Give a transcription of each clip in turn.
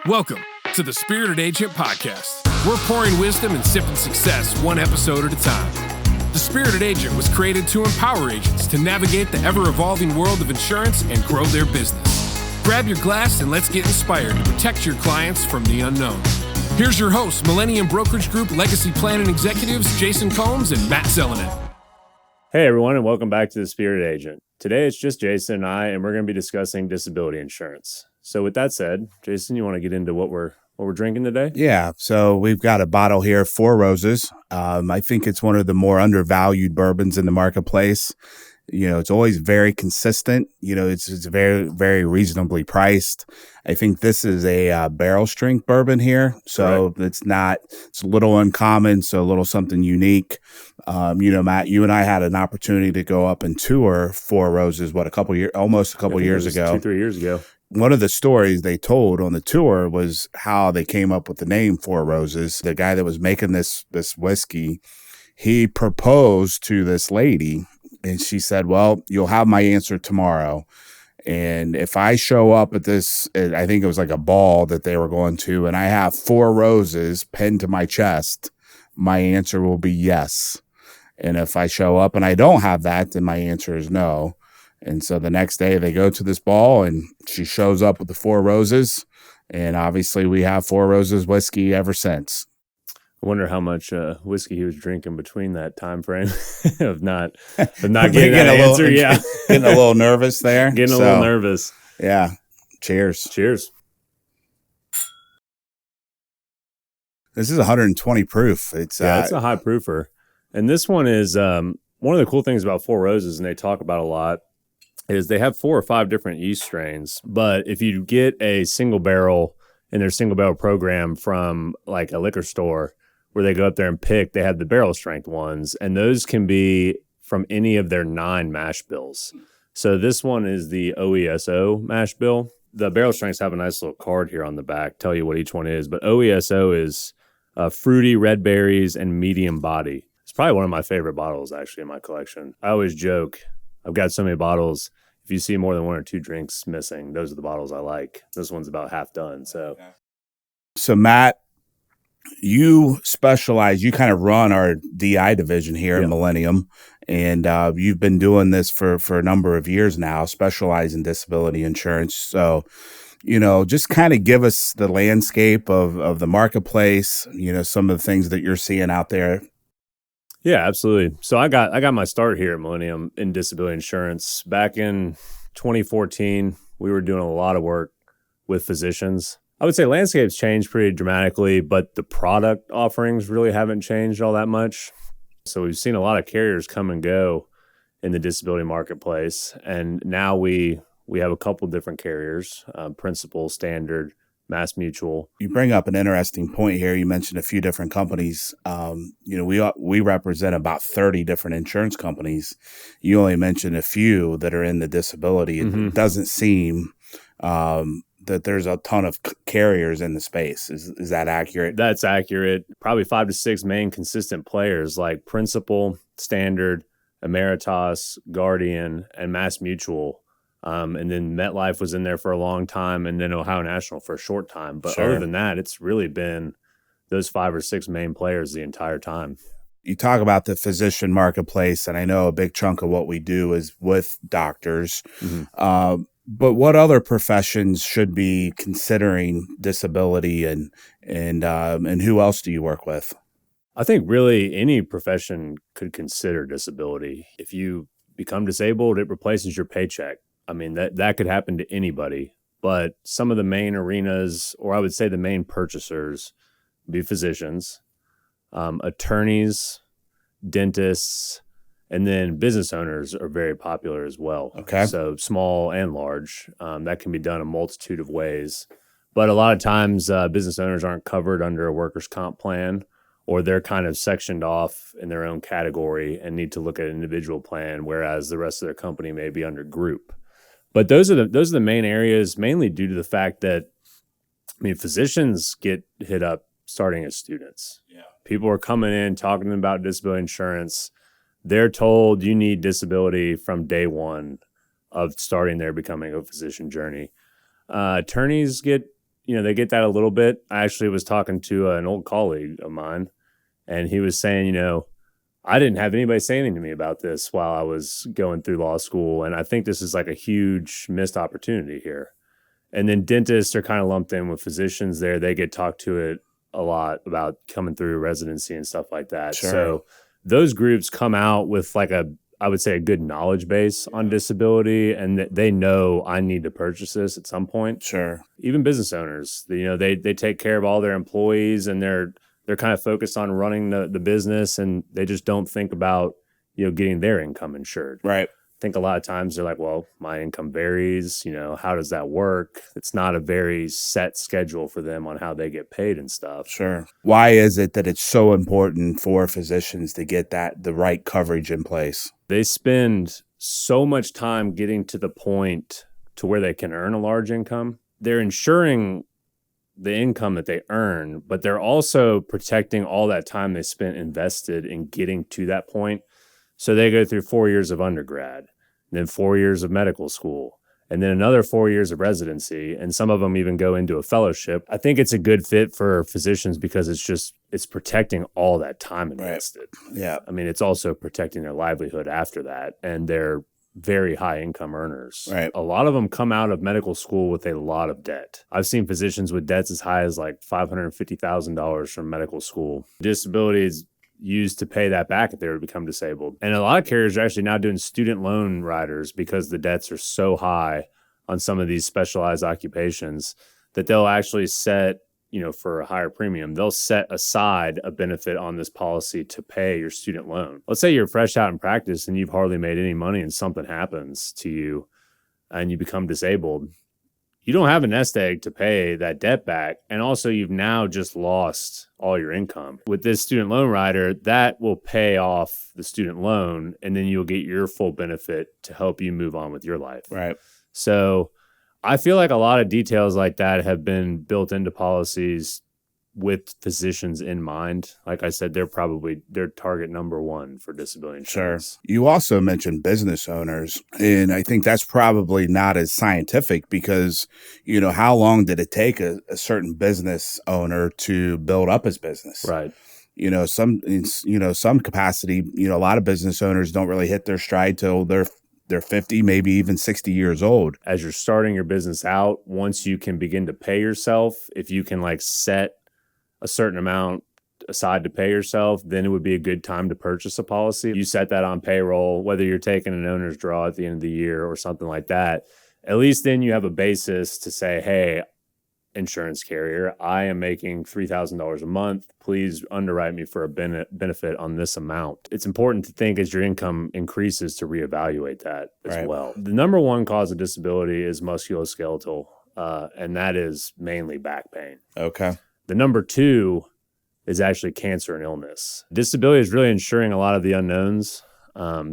Welcome to the Spirited Agent Podcast. We're pouring wisdom and sipping success one episode at a time. The Spirited Agent was created to empower agents to navigate the ever-evolving world of insurance and grow their business. Grab your glass and let's get inspired to protect your clients from the unknown. Here's your hosts, Millennium Brokerage Group Legacy Planning Executives Jason Combs and Matt Zelenin. Hey everyone, and welcome back to the Spirited Agent. Today it's just Jason and I, and we're going to be discussing disability insurance. So with that said, Jason, you want to get into what we're drinking today? Yeah, so we've got a bottle here, Four Roses. I think it's one of the more undervalued bourbons in the marketplace. You know, it's always very consistent. You know, it's very, very reasonably priced. I think this is a barrel strength bourbon here. So It's a little uncommon, so a little something unique. You know, Matt, you and I had an opportunity to go up and tour Four Roses, almost a couple years ago. 2-3 years ago. One of the stories they told on the tour was how they came up with the name Four Roses. The guy that was making this whiskey, he proposed to this lady, and she said, well, you'll have my answer tomorrow. And if I show up at this, I think it was like a ball that they were going to, and I have four roses pinned to my chest, my answer will be yes. And if I show up and I don't have that, then my answer is no. And so the next day they go to this ball and she shows up with the four roses. And obviously we have Four Roses whiskey ever since. I wonder how much whiskey he was drinking between that time frame of not getting that answer. Yeah. Getting a little nervous there. Getting a little nervous. Yeah. Cheers. Cheers. This is 120 proof. It's a high proofer. And this one is one of the cool things about Four Roses, and they talk about a lot, is they have 4 or 5 different yeast strains. But if you get a single barrel in their single barrel program from like a liquor store where they go up there and pick, they have the barrel strength ones, and those can be from any of their 9 mash bills. So this one is the OESO mash bill. The barrel strengths have a nice little card here on the back, tell you what each one is. But OESO is fruity, red berries, and medium body. It's probably one of my favorite bottles actually in my collection. I always joke, I've got so many bottles. If you see more than 1 or 2 drinks missing, those are the bottles I like. This one's about half done. So Matt, you specialize, you kind of run our DI division here at Millennium, and you've been doing this for a number of years now, specialize in disability insurance. So, you know, just kind of give us the landscape of the marketplace, you know, some of the things that you're seeing out there. Yeah, absolutely. So I got my start here at Millennium in disability insurance. Back in 2014, we were doing a lot of work with physicians. I would say landscape's changed pretty dramatically, but the product offerings really haven't changed all that much. So we've seen a lot of carriers come and go in the disability marketplace. And now we have a couple different carriers, Principal, Standard, Mass Mutual. You bring up an interesting point here. You mentioned a few different companies. You know, we represent about 30 different insurance companies. You only mentioned a few that are in the disability. It doesn't seem that there's a ton of carriers in the space. Is that accurate? That's accurate. Probably 5 to 6 main consistent players like Principal, Standard, Emeritus, Guardian, and Mass Mutual. And then MetLife was in there for a long time, and then Ohio National for a short time. But other than that, it's really been those 5 or 6 main players the entire time. You talk about the physician marketplace, and I know a big chunk of what we do is with doctors. But what other professions should be considering disability, and who else do you work with? I think really any profession could consider disability. If you become disabled, it replaces your paycheck. I mean, that could happen to anybody, but some of the main arenas, or I would say the main purchasers, would be physicians, attorneys, dentists, and then business owners are very popular as well. Okay. So small and large, that can be done a multitude of ways. But a lot of times business owners aren't covered under a workers' comp plan, or they're kind of sectioned off in their own category and need to look at an individual plan, whereas the rest of their company may be under group. But those are the main areas, mainly due to the fact that, I mean, physicians get hit up starting as students. Yeah. People are coming in talking about disability insurance. They're told you need disability from day one of starting their becoming a physician journey. Attorneys get they get that a little bit. I actually was talking to an old colleague of mine, and he was saying, I didn't have anybody say anything to me about this while I was going through law school. And I think this is like a huge missed opportunity here. And then dentists are kind of lumped in with physicians there. They get talked to it a lot about coming through residency and stuff like that. Sure. So those groups come out with like I would say a good knowledge base on disability, and they know I need to purchase this at some point. Sure. Even business owners, they take care of all their employees, and they're kind of focused on running the business, and they just don't think about, getting their income insured. Right. I think a lot of times they're like, well, my income varies, how does that work? It's not a very set schedule for them on how they get paid and stuff. Sure. Why is it that it's so important for physicians to get the right coverage in place? They spend so much time getting to the point to where they can earn a large income. They're insuring the income that they earn, but they're also protecting all that time they spent invested in getting to that point. So they go through 4 years of undergrad, then 4 years of medical school, and then another 4 years of residency. And some of them even go into a fellowship. I think it's a good fit for physicians because it's protecting all that time invested. Right. Yeah. I mean, it's also protecting their livelihood after that. And they're very high income earners. Right. A lot of them come out of medical school with a lot of debt. I've seen physicians with debts as high as like $550,000 from medical school. Disability is used to pay that back if they were to become disabled. And a lot of carriers are actually now doing student loan riders because the debts are so high on some of these specialized occupations that they'll actually set, for a higher premium, they'll set aside a benefit on this policy to pay your student loan. Let's say you're fresh out in practice and you've hardly made any money and something happens to you and you become disabled. You don't have a nest egg to pay that debt back. And also you've now just lost all your income. With this student loan rider, that will pay off the student loan and then you'll get your full benefit to help you move on with your life. Right. So I feel like a lot of details like that have been built into policies with physicians in mind. Like I said, they're probably their target number one for disability insurance. Sure. You also mentioned business owners, and I think that's probably not as scientific because, how long did it take a certain business owner to build up his business? Right. Some capacity, a lot of business owners don't really hit their stride till they're 50, maybe even 60 years old. As you're starting your business out, once you can begin to pay yourself, if you can set a certain amount aside to pay yourself, then it would be a good time to purchase a policy. You set that on payroll, whether you're taking an owner's draw at the end of the year or something like that. At least then you have a basis to say, hey, insurance carrier, I am making $3,000 a month. Please underwrite me for a benefit on this amount. It's important to think as your income increases to reevaluate that as well. The number one cause of disability is musculoskeletal, and that is mainly back pain. Okay. The number two is actually cancer and illness. Disability is really insuring a lot of the unknowns.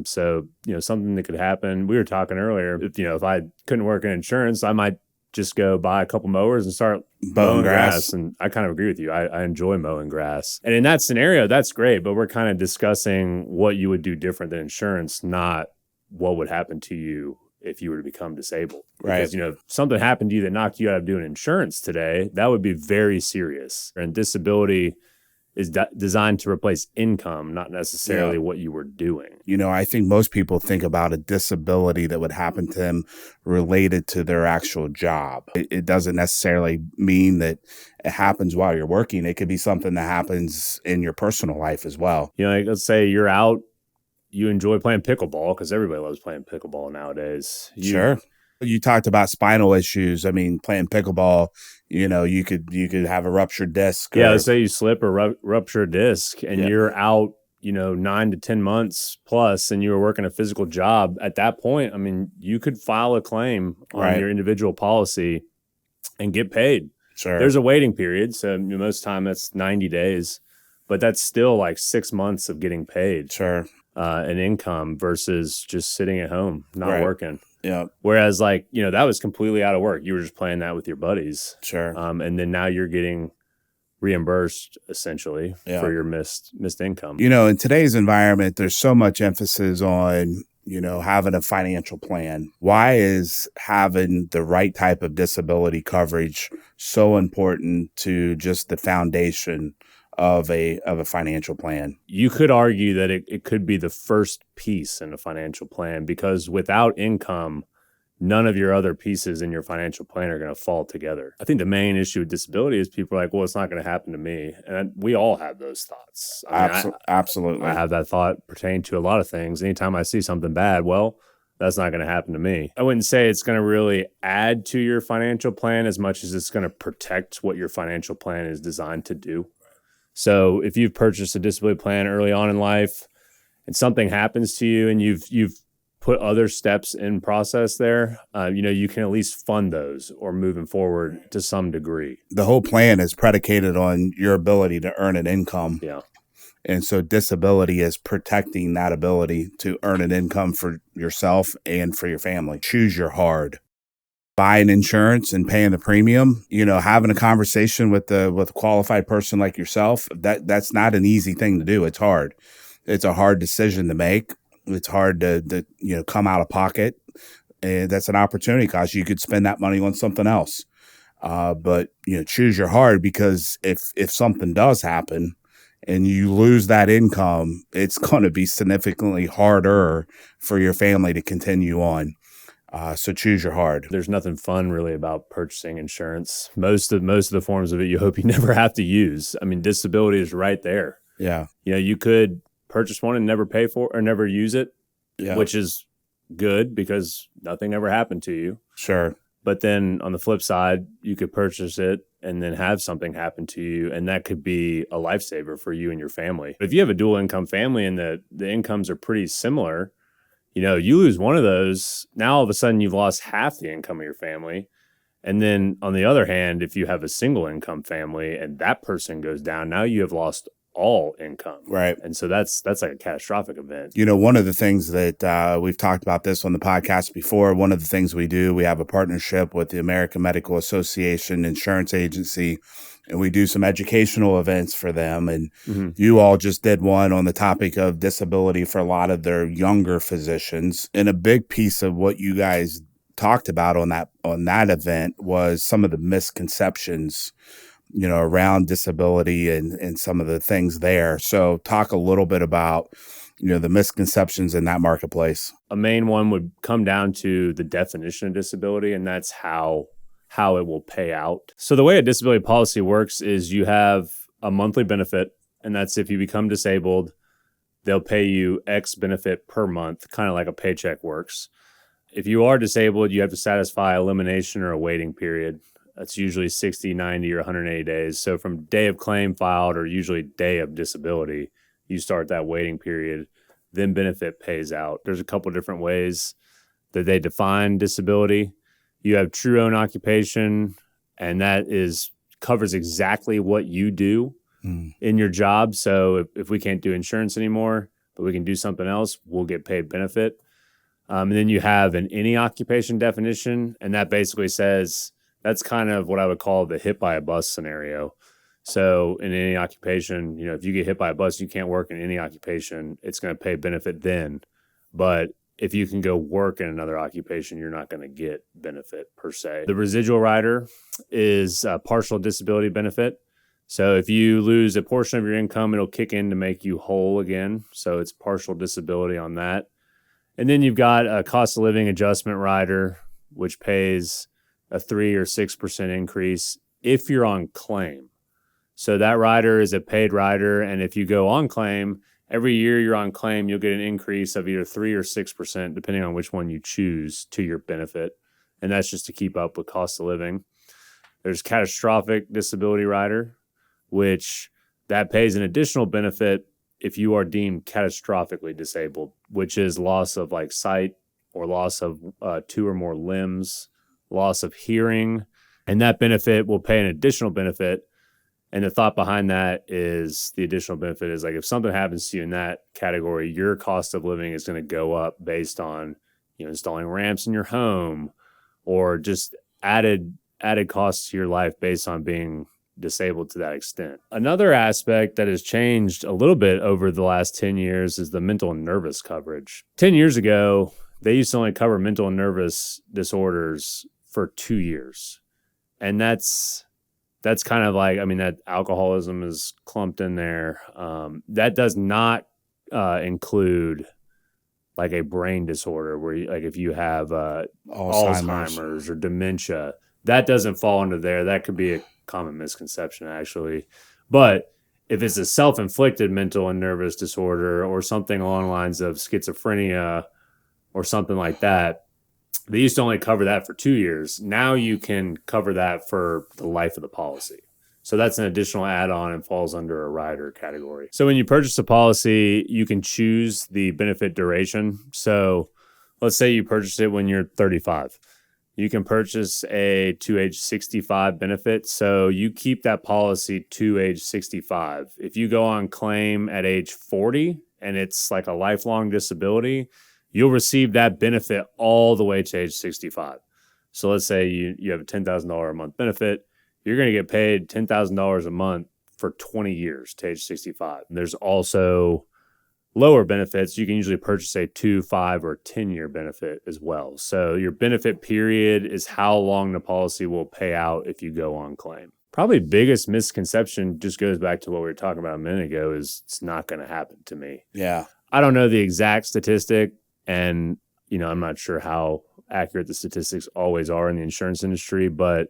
So, something that could happen. We were talking earlier, if I couldn't work in insurance, I might just go buy a couple mowers and start mowing grass. And I kind of agree with you. I enjoy mowing grass. And in that scenario, that's great. But we're kind of discussing what you would do different than insurance, not what would happen to you if you were to become disabled. Right. Because, if something happened to you that knocked you out of doing insurance today, that would be very serious. And disability is designed to replace income, not necessarily what you were doing. I think most people think about a disability that would happen to them related to their actual job. It doesn't necessarily mean that it happens while you're working. It could be something that happens in your personal life as well. Let's say you're out, you enjoy playing pickleball because everybody loves playing pickleball nowadays. Sure. You talked about spinal issues. I mean, playing pickleball, you could have a ruptured disc. Let's say you slip or rupture a disc and you're out, 9 to 10 months plus, and you were working a physical job. At that point, I mean, you could file a claim on your individual policy and get paid. Sure. There's a waiting period. So most time that's 90 days, but that's still like 6 months of getting paid. Sure. An income versus just sitting at home, not working. Yeah. Whereas that was completely out of work. You were just playing that with your buddies. Sure. And then now you're getting reimbursed essentially for your missed income. In today's environment, there's so much emphasis on having a financial plan? Why is having the right type of disability coverage so important to just the foundation of a financial plan? You could argue that it could be the first piece in a financial plan, because without income, none of your other pieces in your financial plan are going to fall together. I think the main issue with disability is people are like, well, it's not going to happen to me. And we all have those thoughts. Absolutely. I have that thought pertaining to a lot of things. Anytime I see something bad, well, that's not going to happen to me. I wouldn't say it's going to really add to your financial plan as much as it's going to protect what your financial plan is designed to do. So if you've purchased a disability plan early on in life and something happens to you and you've put other steps in process there, you can at least fund those or moving forward to some degree. The whole plan is predicated on your ability to earn an income. Yeah. And so disability is protecting that ability to earn an income for yourself and for your family. Choose your hard. Buying insurance and paying the premium, having a conversation with a qualified person like yourself, that's not an easy thing to do. It's hard. It's a hard decision to make. It's hard to come out of pocket, and that's an opportunity cost. You could spend that money on something else, but choose your hard, because if something does happen and you lose that income, it's going to be significantly harder for your family to continue on. So choose your hard. There's nothing fun really about purchasing insurance. Most of the forms of it you hope you never have to use. I mean, disability is right there. Yeah. You could purchase one and never pay for or never use it, which is good because nothing ever happened to you. Sure. But then on the flip side, you could purchase it and then have something happen to you, and that could be a lifesaver for you and your family. But if you have a dual income family and the incomes are pretty similar, you lose one of those, now all of a sudden you've lost half the income of your family. And then on the other hand, if you have a single income family and that person goes down, now you have lost all income. Right. And so that's like a catastrophic event. One of the things that we've talked about this on the podcast before, one of the things we do, we have a partnership with the American Medical Association Insurance Agency, and we do some educational events for them. And you all just did one on the topic of disability for a lot of their younger physicians. And a big piece of what you guys talked about on that event was some of the misconceptions around disability and some of the things there. So talk a little bit about, the misconceptions in that marketplace. A main one would come down to the definition of disability, and that's how it will pay out. So the way a disability policy works is you have a monthly benefit, and that's if you become disabled, they'll pay you X benefit per month, kind of like a paycheck works. If you are disabled, you have to satisfy elimination or a waiting period. That's usually 60, 90, or 180 days. So from day of claim filed or usually day of disability, you start that waiting period, then benefit pays out. There's a couple different ways that they define disability. You have true own occupation, and that covers exactly what you do in your job. So if we can't do insurance anymore, but we can do something else, we'll get paid benefit. And then you have an any occupation definition, and that basically says, that's kind of what I would call the hit by a bus scenario. So in any occupation, if you get hit by a bus, you can't work in any occupation, it's going to pay benefit then. But if you can go work in another occupation, you're not going to get benefit per se. The residual rider is a partial disability benefit. So if you lose a portion of your income, it'll kick in to make you whole again. So it's partial disability on that. And then you've got a cost of living adjustment rider, which pays a 3 or 6% increase if you're on claim. So that rider is a paid rider. And if you go on claim, every year you're on claim, you'll get an increase of either 3 or 6%, depending on which one you choose to your benefit. And that's just to keep up with cost of living. There's catastrophic disability rider, which that pays an additional benefit if you are deemed catastrophically disabled, which is loss of like sight or loss of 2 or more limbs, loss of hearing, and that benefit will pay an additional benefit. And the thought behind that is the additional benefit is like if something happens to you in that category, your cost of living is going to go up based on installing ramps in your home or just added costs to your life based on being disabled to that extent. Another aspect that has changed a little bit over the last 10 years is the mental and nervous coverage. 10 years ago, they used to only cover mental and nervous disorders for 2 years. And that's kind of like, I mean, that alcoholism is clumped in there. That does not include like a brain disorder where like if you have Alzheimer's or dementia, that doesn't fall into there. That could be a common misconception, actually. But if it's a self-inflicted mental and nervous disorder or something along the lines of schizophrenia or something like that, they used to only cover that for 2 years. Now you can cover that for the life of the policy. So that's an additional add-on and falls under a rider category. So when you purchase a policy, you can choose the benefit duration. So let's say you purchase it when you're 35. You can purchase to age 65 benefit. So you keep that policy to age 65. If you go on claim at age 40 and it's like a lifelong disability, you'll receive that benefit all the way to age 65. So let's say you have a $10,000 a month benefit. You're going to get paid $10,000 a month for 20 years to age 65. And there's also lower benefits. You can usually purchase a 2, 5, or 10-year benefit as well. So your benefit period is how long the policy will pay out if you go on claim. Probably biggest misconception just goes back to what we were talking about a minute ago is it's not going to happen to me. Yeah. I don't know the exact statistic, and I'm not sure how accurate the statistics always are in the insurance industry, but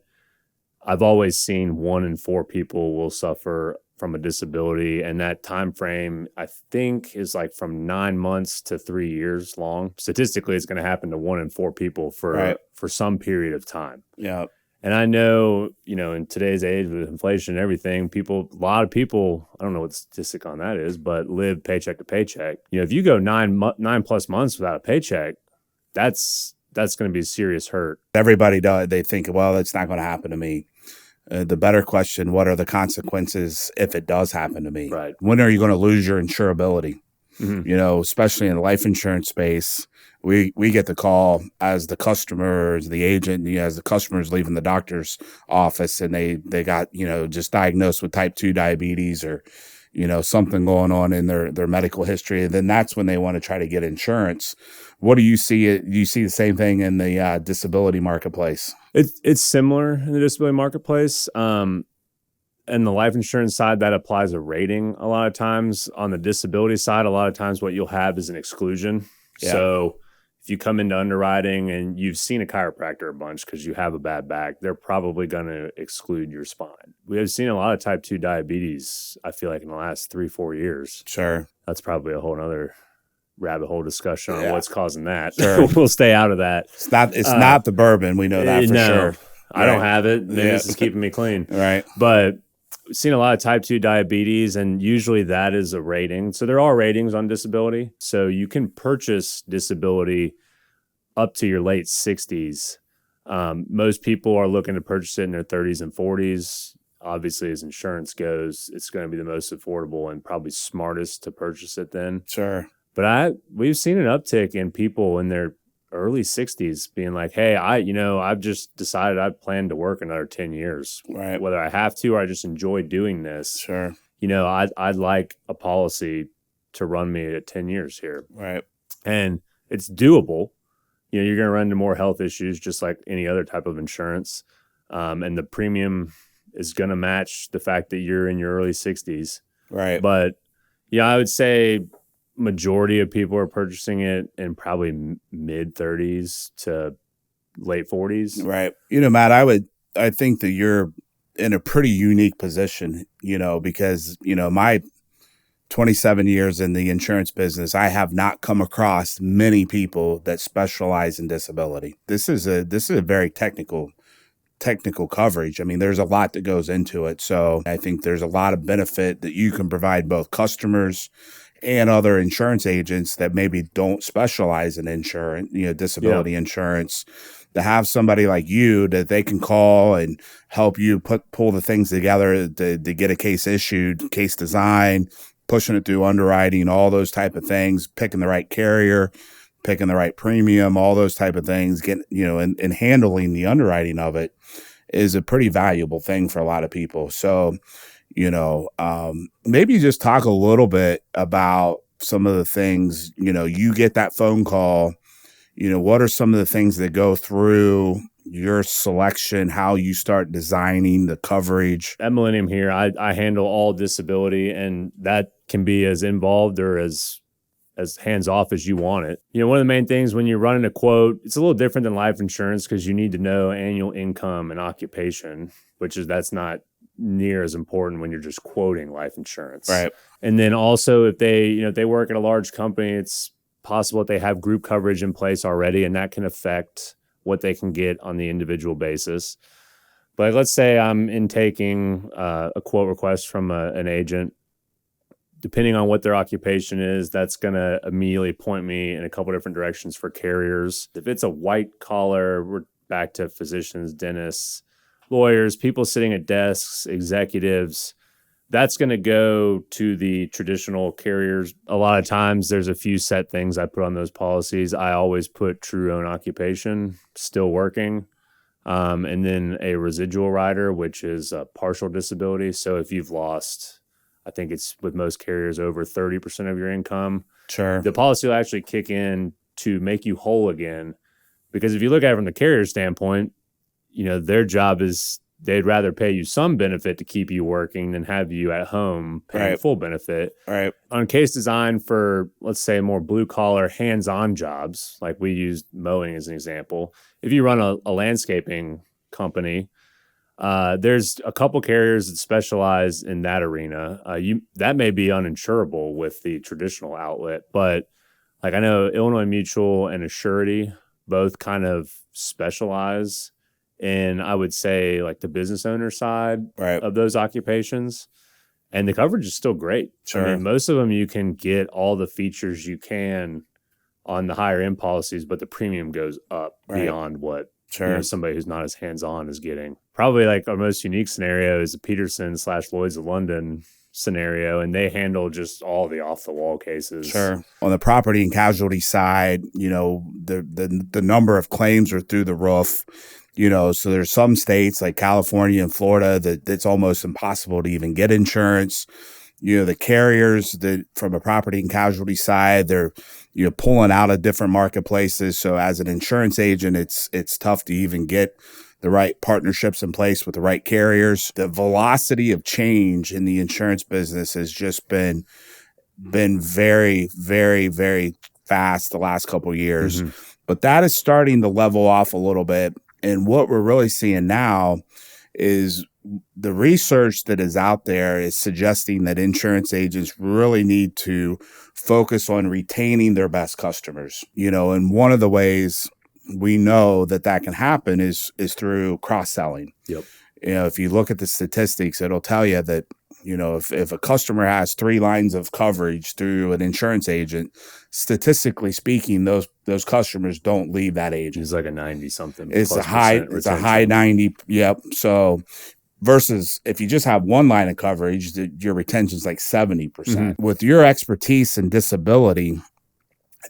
I've always seen 1 in 4 people will suffer from a disability, and that time frame I think is like from 9 months to 3 years long. Statistically, it's going to happen to 1 in 4 people for some period of time. Yeah. And I know, in today's age with inflation and everything, a lot of people, I don't know what the statistic on that is, but live paycheck to paycheck. If you go 9 plus months without a paycheck, that's going to be serious hurt. Everybody does. They think, well, it's not going to happen to me. The better question, what are the consequences if it does happen to me? Right. When are you going to lose your insurability? Mm-hmm. Especially in the life insurance space, we get the call as the customer, as the agent, as the customer's leaving the doctor's office and they got, just diagnosed with type 2 diabetes or, something going on in their medical history. And then that's when they want to try to get insurance. What do you see? Do you see the same thing in the disability marketplace? It's similar in the disability marketplace. And the life insurance side, that applies a rating a lot of times. On the disability side, a lot of times what you'll have is an exclusion. Yeah. So if you come into underwriting and you've seen a chiropractor a bunch because you have a bad back, they're probably going to exclude your spine. We have seen a lot of type 2 diabetes, I feel like, in the last 3-4 years. Sure. That's probably a whole nother rabbit hole discussion on what's causing that. Sure. We'll stay out of that. It's not the bourbon. We know that for sure. I don't have it. Maybe this is keeping me clean. Right. But we've seen a lot of type 2 diabetes, and usually that is a rating. So there are ratings on disability. So you can purchase disability up to your late 60s. Most people are looking to purchase it in their 30s and 40s. Obviously, as insurance goes, it's going to be the most affordable and probably smartest to purchase it then. Sure. But we've seen an uptick in people in their early 60s being like, hey, I've just decided I plan to work another 10 years. Right. Whether I have to or I just enjoy doing this. Sure. I'd like a policy to run me at 10 years here. Right. And it's doable. You're going to run into more health issues just like any other type of insurance. And the premium is going to match the fact that you're in your early 60s. Right. But I would say majority of people are purchasing it in probably mid 30s to late 40s. Right. Matt, I think that you're in a pretty unique position, because, my 27 years in the insurance business, I have not come across many people that specialize in disability. This is a very technical coverage. I mean, there's a lot that goes into it. So I think there's a lot of benefit that you can provide both customers and other insurance agents that maybe don't specialize in insurance, disability insurance, to have somebody like you that they can call and help you pull the things together to get a case issued, case design, pushing it through underwriting, all those type of things, picking the right carrier, picking the right premium, all those type of things, and handling the underwriting of it. is a pretty valuable thing for a lot of people. So, maybe just talk a little bit about some of the things, you get that phone call, what are some of the things that go through your selection, how you start designing the coverage? At Millennium here, I handle all disability, and that can be as involved or as hands off as you want it. One of the main things when you're running a quote, it's a little different than life insurance because you need to know annual income and occupation, that's not near as important when you're just quoting life insurance. Right. And then also if they work at a large company, it's possible that they have group coverage in place already, and that can affect what they can get on the individual basis. But let's say I'm intaking a quote request from an agent. Depending on what their occupation is, that's going to immediately point me in a couple different directions for carriers. If it's a white collar, we're back to physicians, dentists, lawyers, people sitting at desks, executives. That's going to go to the traditional carriers. A lot of times there's a few set things I put on those policies. I always put true own occupation, still working, and then a residual rider, which is a partial disability. So if you've lost, I think it's with most carriers over 30% of your income. Sure. The policy will actually kick in to make you whole again. Because if you look at it from the carrier standpoint, their job is they'd rather pay you some benefit to keep you working than have you at home paying full benefit. Right. On case design for, let's say, more blue collar hands-on jobs, like we used mowing as an example. If you run a landscaping company, there's a couple carriers that specialize in that arena. That may be uninsurable with the traditional outlet, but like I know Illinois Mutual and Assurity both kind of specialize in, I would say, like the business owner side of those occupations. And the coverage is still great. Sure. I mean, most of them you can get all the features you can on the higher end policies, but the premium goes up beyond what somebody who's not as hands-on is getting. Probably like our most unique scenario is the Peterson/Lloyd's of London scenario, and they handle just all the off-the-wall cases. Sure. On the property and casualty side, the number of claims are through the roof. So there's some states like California and Florida that it's almost impossible to even get insurance. The carriers that from a property and casualty side, they're, pulling out of different marketplaces. So as an insurance agent, it's tough to even get the right partnerships in place with the right carriers. The velocity of change in the insurance business has just been very, very, very fast the last couple of years. Mm-hmm. But that is starting to level off a little bit. And what we're really seeing now is the research that is out there is suggesting that insurance agents really need to focus on retaining their best customers. And one of the ways we know that can happen is through cross-selling. Yep. If you look at the statistics, it'll tell you that, if a customer has 3 lines of coverage through an insurance agent, statistically speaking, those customers don't leave that agent. It's like a 90-something. It's a high 90. Yep. So versus if you just have 1 line of coverage, your retention is like 70%. Mm-hmm. With your expertise in disability,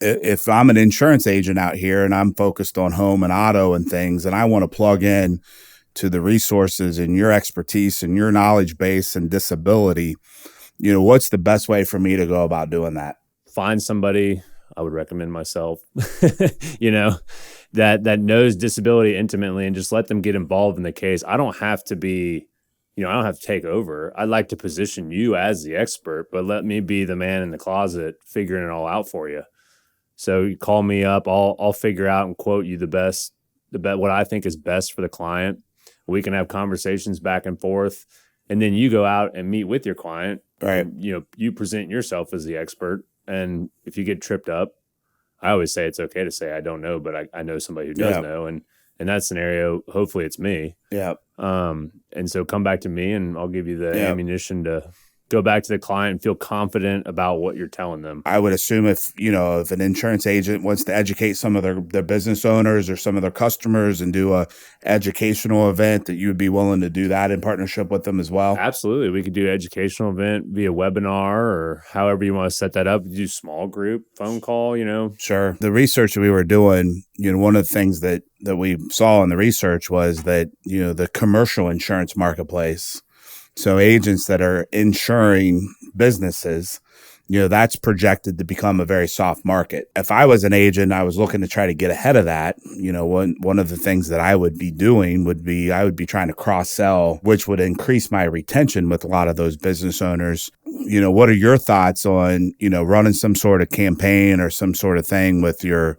if I'm an insurance agent out here and I'm focused on home and auto and things, and I want to plug in to the resources and your expertise and your knowledge base and disability, what's the best way for me to go about doing that? Find somebody, I would recommend myself, that knows disability intimately, and just let them get involved in the case. I don't have to be, I don't have to take over. I'd like to position you as the expert, but let me be the man in the closet figuring it all out for you. So you call me up, I'll figure out and quote you the best, what I think is best for the client. We can have conversations back and forth, and then you go out and meet with your client. Right. And, you present yourself as the expert. And if you get tripped up, I always say it's okay to say, I don't know, but I know somebody who does know. And in that scenario, hopefully it's me. Yeah. And so come back to me and I'll give you the ammunition to go back to the client and feel confident about what you're telling them. I would assume if an insurance agent wants to educate some of their business owners or some of their customers and do a educational event, that you would be willing to do that in partnership with them as well. Absolutely. We could do an educational event via webinar or however you want to set that up. Do small group, phone call, Sure. The research that we were doing, one of the things that we saw in the research was that, the commercial insurance marketplace, so agents that are insuring businesses, that's projected to become a very soft market. If I was an agent, I was looking to try to get ahead of that. One of the things that I would be doing would be I would be trying to cross-sell, which would increase my retention with a lot of those business owners. What are your thoughts on, running some sort of campaign or some sort of thing with your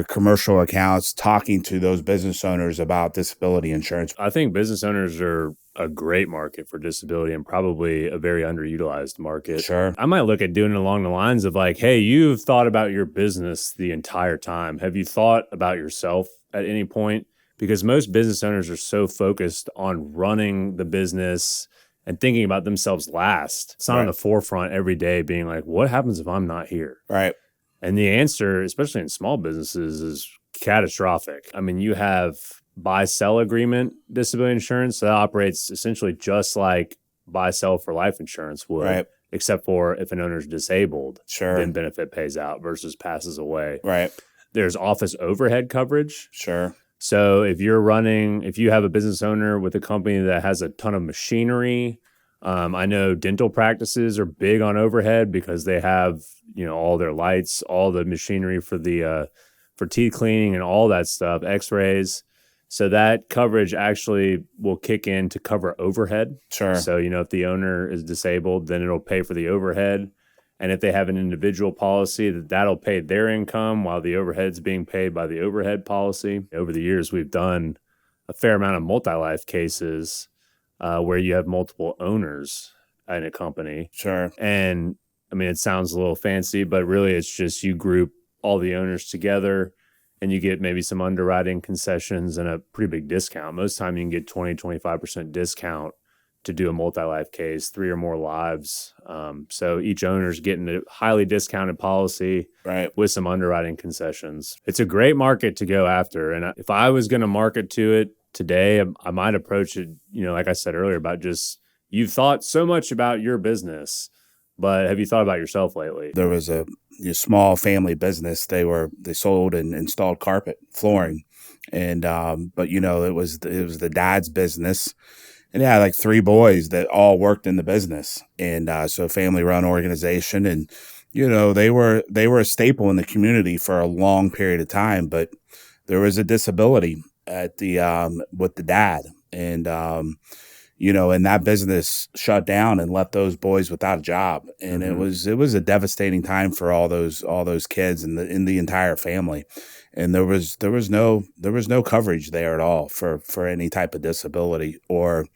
commercial accounts, talking to those business owners about disability insurance? I think business owners are a great market for disability and probably a very underutilized market. Sure. I might look at doing it along the lines of like, hey, you've thought about your business the entire time. Have you thought about yourself at any point? Because most business owners are so focused on running the business and thinking about themselves last. It's not on the forefront every day being like, what happens if I'm not here? Right. And the answer, especially in small businesses, is catastrophic. I mean, you have buy-sell agreement disability insurance that operates essentially just like buy-sell for life insurance would, right, except for if an owner's disabled, sure, then benefit pays out versus passes away. Right. There's office overhead coverage. Sure. So if you have a business owner with a company that has a ton of machinery, I know dental practices are big on overhead because they have, all their lights, all the machinery for for teeth cleaning and all that stuff, x-rays. So that coverage actually will kick in to cover overhead. Sure. So, if the owner is disabled, then it'll pay for the overhead. And if they have an individual policy, that'll pay their income while the overhead's being paid by the overhead policy. Over the years, we've done a fair amount of multi-life cases where you have multiple owners in a company. Sure. And I mean, it sounds a little fancy, but really it's just you group all the owners together and you get maybe some underwriting concessions and a pretty big discount. Most time you can get 20-25% discount to do a multi-life case, 3 or more lives. So each owner's getting a highly discounted policy, right, with some underwriting concessions. It's a great market to go after. And if I was going to market to it today, I might approach it, like I said earlier, about just, you've thought so much about your business, but have you thought about yourself lately? There was a small family business. They sold and installed carpet flooring. And, but it was the dad's business. And yeah, like 3 boys that all worked in the business. And so family run organization. And, they were a staple in the community for a long period of time. But there was a disability at with the dad. And, and that business shut down and left those boys without a job. And it was a devastating time for all those kids and in the entire family. And there was no coverage there at all for any type of disability or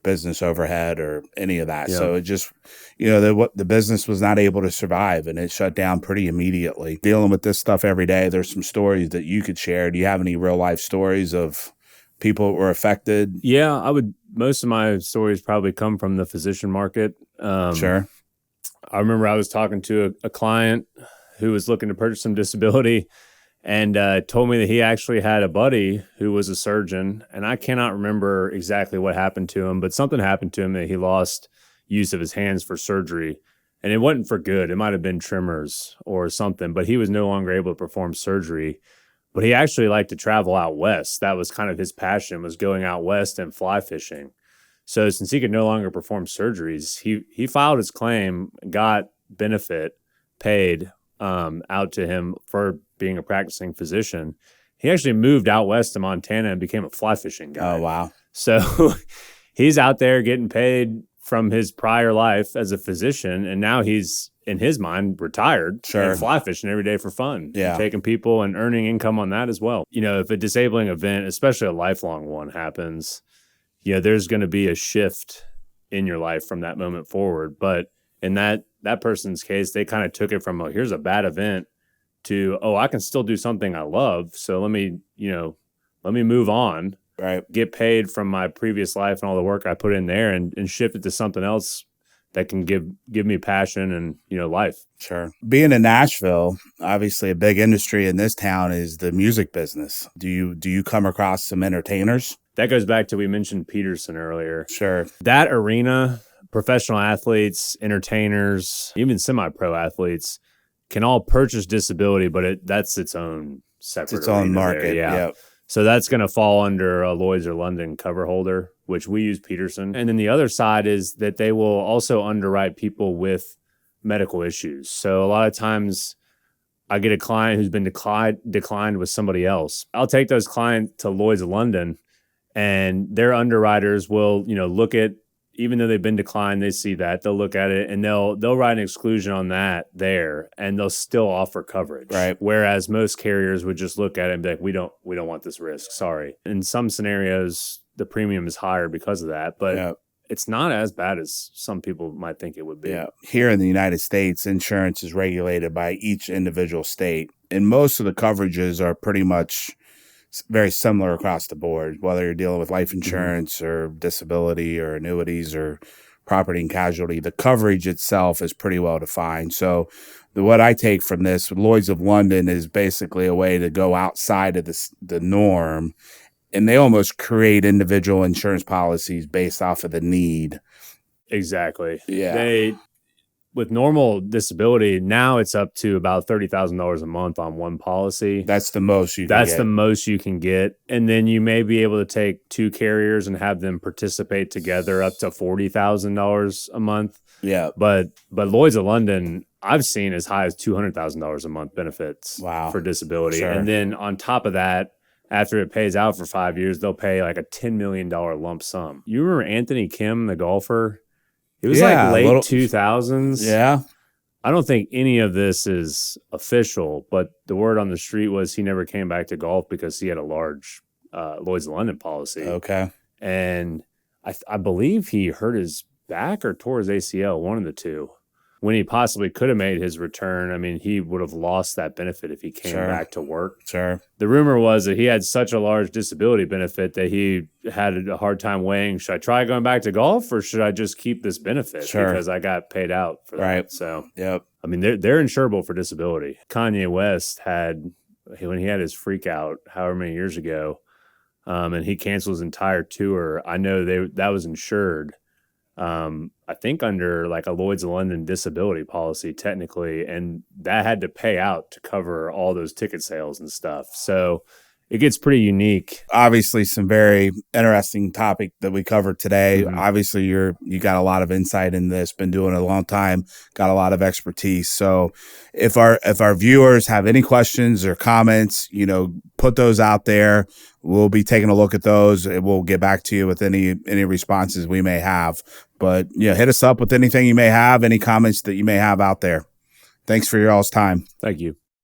business overhead or any of that. Yeah. So it just, the business was not able to survive and it shut down pretty immediately. Dealing with this stuff every day, there's some stories that you could share. Do you have any real life stories of people that were affected? Yeah, most of my stories probably come from the physician market. Sure. I remember I was talking to a client who was looking to purchase some disability and told me that he actually had a buddy who was a surgeon. And I cannot remember exactly what happened to him, but something happened to him that he lost use of his hands for surgery. And it wasn't for good. It might have been tremors or something, but he was no longer able to perform surgery. But he actually liked to travel out west. That was kind of his passion, was going out west and fly fishing. So since he could no longer perform surgeries, he filed his claim, got benefit paid out to him for being a practicing physician. He actually moved out west to Montana and became a fly fishing guy. Oh, wow. So he's out there getting paid from his prior life as a physician, and now he's, in his mind, retired. Sure. And fly fishing every day for fun. Yeah. And taking people and earning income on that as well. If a disabling event, especially a lifelong one, happens, there's going to be a shift in your life from that moment forward. But in that person's case, they kind of took it from, here's a bad event to, I can still do something I love. So let me move on. Right. Get paid from my previous life and all the work I put in there and shift it to something else that can give me passion and, life. Sure. Being in Nashville, obviously a big industry in this town is the music business. Do you come across some entertainers? That goes back to, we mentioned Peterson earlier. Sure. That arena, professional athletes, entertainers, even semi-pro athletes can all purchase disability, but that's its own separate its own market. There. Yeah. Yep. So that's going to fall under a Lloyd's or London cover holder, which we use Peterson. And then the other side is that they will also underwrite people with medical issues. So a lot of times I get a client who's been declined with somebody else. I'll take those clients to Lloyd's of London, and their underwriters will, look at, even though they've been declined, they see that, they'll look at it and they'll write an exclusion on that there, and they'll still offer coverage. Right. Whereas most carriers would just look at it and be like, we don't want this risk. Sorry. In some scenarios, the premium is higher because of that, but it's not as bad as some people might think it would be. Yeah. Here in the United States, insurance is regulated by each individual state, and most of the coverages are pretty much very similar across the board, whether you're dealing with life insurance or disability or annuities or property and casualty. The coverage itself is pretty well defined. So what I take from this, Lloyd's of London is basically a way to go outside of the norm, and they almost create individual insurance policies based off of the need. Exactly. Yeah. With normal disability, now it's up to about $30,000 a month on one policy. That's the most you can That's get. the most you can get. And then you may be able to take two carriers and have them participate together up to $40,000 a month. Yeah. But Lloyd's of London, I've seen as high as $200,000 a month benefits for disability. Sure. And then on top of that, after it pays out for 5 years, they'll pay like a $10 million lump sum. You remember Anthony Kim, the golfer? It was like late 2000s. Yeah. I don't think any of this is official, but the word on the street was he never came back to golf because he had a large Lloyd's of London policy. Okay. And I believe he hurt his back or tore his ACL, one of the two. When he possibly could have made his return, I mean, he would have lost that benefit if he came back to work. Sure. The rumor was that he had such a large disability benefit that he had a hard time weighing, should I try going back to golf or should I just keep this benefit? Sure. Because I got paid out for that. Right. So, yep. I mean, they're insurable for disability. Kanye West when he had his freak out however many years ago, and he canceled his entire tour, I know that was insured. I think under like a Lloyd's of London disability policy technically, and that had to pay out to cover all those ticket sales and stuff. So it gets pretty unique. Obviously, some very interesting topic that we covered today. Mm-hmm. Obviously, you got a lot of insight in this, been doing it a long time, got a lot of expertise. So if our viewers have any questions or comments, put those out there. We'll be taking a look at those, and we'll get back to you with any responses we may have. But hit us up with anything you may have, any comments that you may have out there. Thanks for your all's time. Thank you.